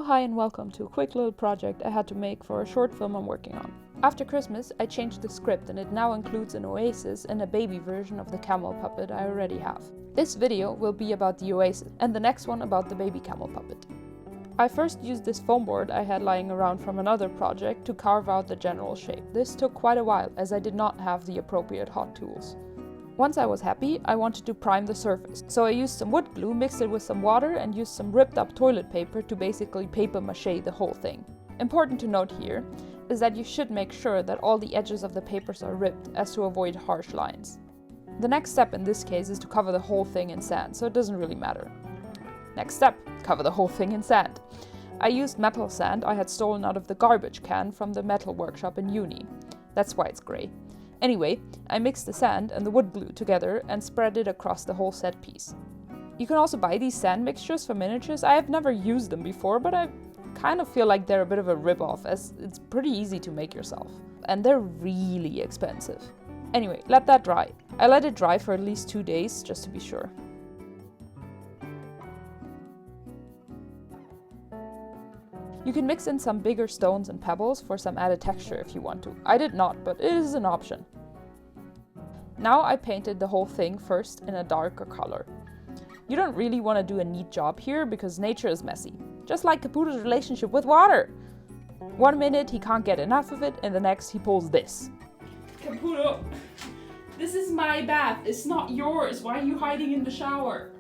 hi and welcome to a quick little project I had to make for a short film I'm working on. After Christmas, I changed the script and it now includes an Oasis and a baby version of the camel puppet I already have. This video will be about the Oasis and the next one about the baby camel puppet. I first used this foam board I had lying around from another project to carve out the general shape. This took quite a while as I did not have the appropriate hot tools. Once I was happy, I wanted to prime the surface, so I used some wood glue, mixed it with some water and used some ripped up toilet paper to basically paper mache the whole thing. Important to note here is that you should make sure that all the edges of the papers are ripped as to avoid harsh lines. The next step in this case is to cover the whole thing in sand, so it doesn't really matter. Next step, cover the whole thing in sand. I used metal sand I had stolen out of the garbage can from the metal workshop in uni. That's why it's grey. Anyway, I mixed the sand and the wood glue together and spread it across the whole set piece. You can also buy these sand mixtures for miniatures. I have never used them before, but I kind of feel like they're a bit of a rip-off as it's pretty easy to make yourself. And they're really expensive. Anyway, let that dry. I let it dry for at least 2 days just to be sure. You can mix in some bigger stones and pebbles for some added texture if you want to. I did not, but it is an option. Now I painted the whole thing first in a darker color. You don't really want to do a neat job here because nature is messy. Just like Caputo's relationship with water. 1 minute he can't get enough of it and the next he pulls this. Caputo, this is my bath. It's not yours. Why are you hiding in the shower?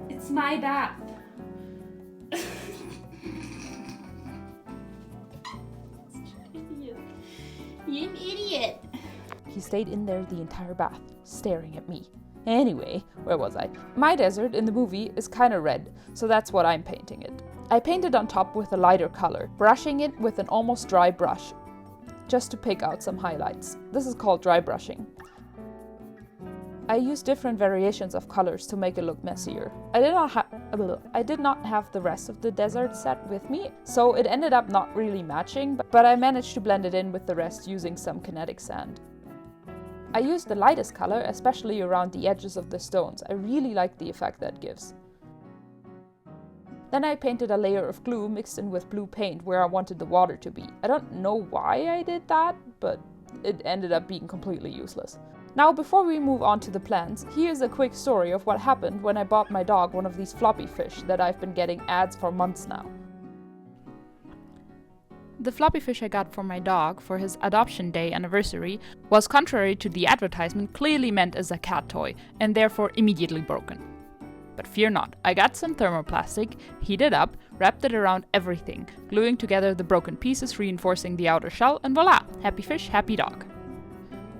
It's my bath. You an idiot. He stayed in there the entire bath, staring at me. Anyway, where was I? My desert in the movie is kinda red, so that's what I'm painting it. I painted on top with a lighter color, brushing it with an almost dry brush, just to pick out some highlights. This is called dry brushing. I used different variations of colors to make it look messier. I did not have the rest of the desert set with me, so it ended up not really matching, but I managed to blend it in with the rest using some kinetic sand. I used the lightest color, especially around the edges of the stones. I really like the effect that gives. Then I painted a layer of glue mixed in with blue paint where I wanted the water to be. I don't know why I did that, but it ended up being completely useless. Now, before we move on to the plans, here's a quick story of what happened when I bought my dog one of these floppy fish that I've been getting ads for months now. The floppy fish I got for my dog for his adoption day anniversary was, contrary to the advertisement, clearly meant as a cat toy and therefore immediately broken. But fear not, I got some thermoplastic, heated up, wrapped it around everything, gluing together the broken pieces, reinforcing the outer shell, and voila! Happy fish, happy dog.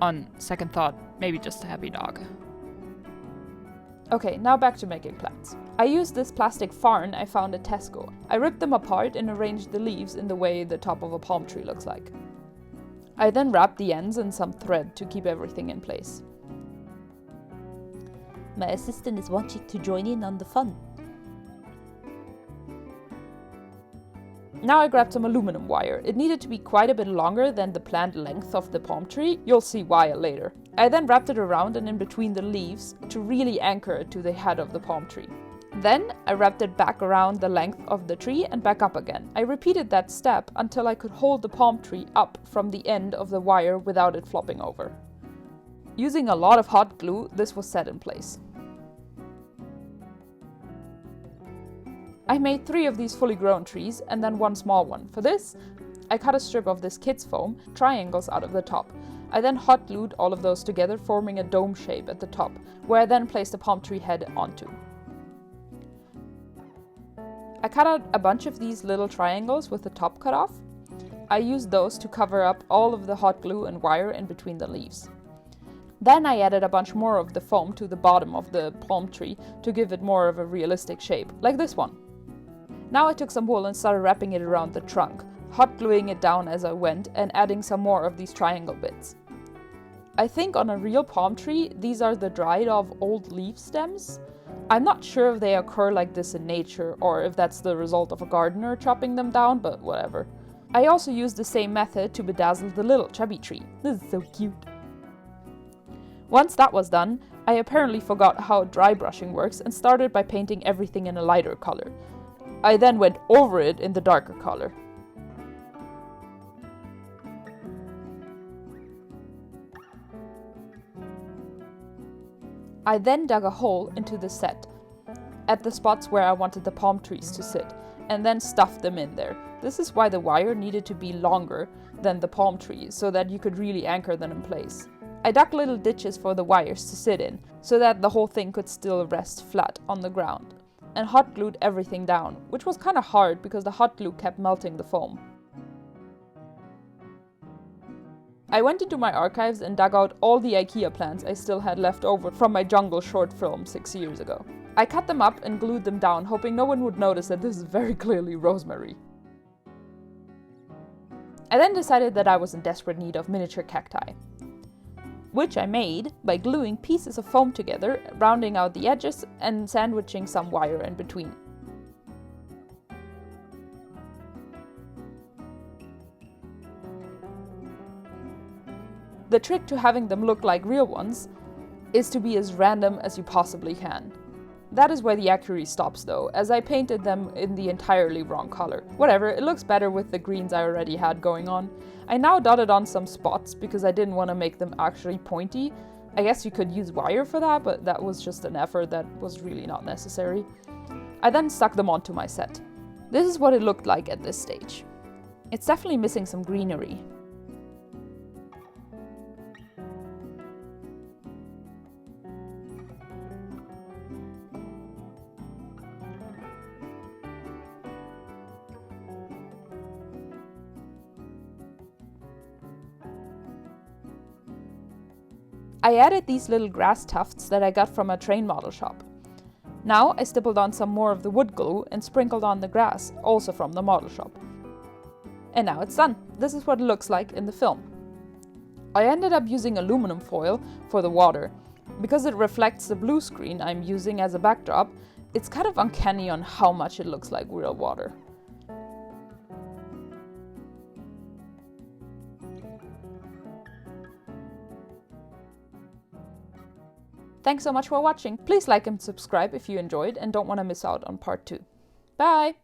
On second thought, maybe just a happy dog. Okay, now back to making plants. I used this plastic farn I found at Tesco. I ripped them apart and arranged the leaves in the way the top of a palm tree looks like. I then wrapped the ends in some thread to keep everything in place. My assistant is wanting to join in on the fun. Now I grabbed some aluminum wire. It needed to be quite a bit longer than the planned length of the palm tree. You'll see why later. I then wrapped it around and in between the leaves to really anchor it to the head of the palm tree. Then I wrapped it back around the length of the tree and back up again. I repeated that step until I could hold the palm tree up from the end of the wire without it flopping over. Using a lot of hot glue, this was set in place. I made 3 of these fully grown trees and then 1 small one. For this, I cut a strip of this kids foam, triangles out of the top. I then hot glued all of those together, forming a dome shape at the top, where I then placed the palm tree head onto. I cut out a bunch of these little triangles with the top cut off. I used those to cover up all of the hot glue and wire in between the leaves. Then I added a bunch more of the foam to the bottom of the palm tree to give it more of a realistic shape, like this one. Now I took some wool and started wrapping it around the trunk, hot gluing it down as I went and adding some more of these triangle bits. I think on a real palm tree, these are the dried off old leaf stems. I'm not sure if they occur like this in nature or if that's the result of a gardener chopping them down, but whatever. I also used the same method to bedazzle the little chubby tree. This is so cute. Once that was done, I apparently forgot how dry brushing works and started by painting everything in a lighter color. I then went over it in the darker color. I then dug a hole into the set at the spots where I wanted the palm trees to sit, and then stuffed them in there. This is why the wire needed to be longer than the palm trees, so that you could really anchor them in place. I dug little ditches for the wires to sit in, so that the whole thing could still rest flat on the ground, and hot glued everything down, which was kind of hard because the hot glue kept melting the foam. I went into my archives and dug out all the IKEA plants I still had left over from my jungle short film 6 years ago. I cut them up and glued them down, hoping no one would notice that this is very clearly rosemary. I then decided that I was in desperate need of miniature cacti, which I made by gluing pieces of foam together, rounding out the edges and sandwiching some wire in between. The trick to having them look like real ones is to be as random as you possibly can. That is where the accuracy stops though, as I painted them in the entirely wrong color. Whatever, it looks better with the greens I already had going on. I now dotted on some spots because I didn't want to make them actually pointy. I guess you could use wire for that, but that was just an effort that was really not necessary. I then stuck them onto my set. This is what it looked like at this stage. It's definitely missing some greenery. I added these little grass tufts that I got from a train model shop. Now I stippled on some more of the wood glue and sprinkled on the grass, also from the model shop. And now it's done. This is what it looks like in the film. I ended up using aluminum foil for the water. Because it reflects the blue screen I'm using as a backdrop, it's kind of uncanny on how much it looks like real water. Thanks so much for watching. Please like and subscribe if you enjoyed and don't want to miss out on part 2. Bye!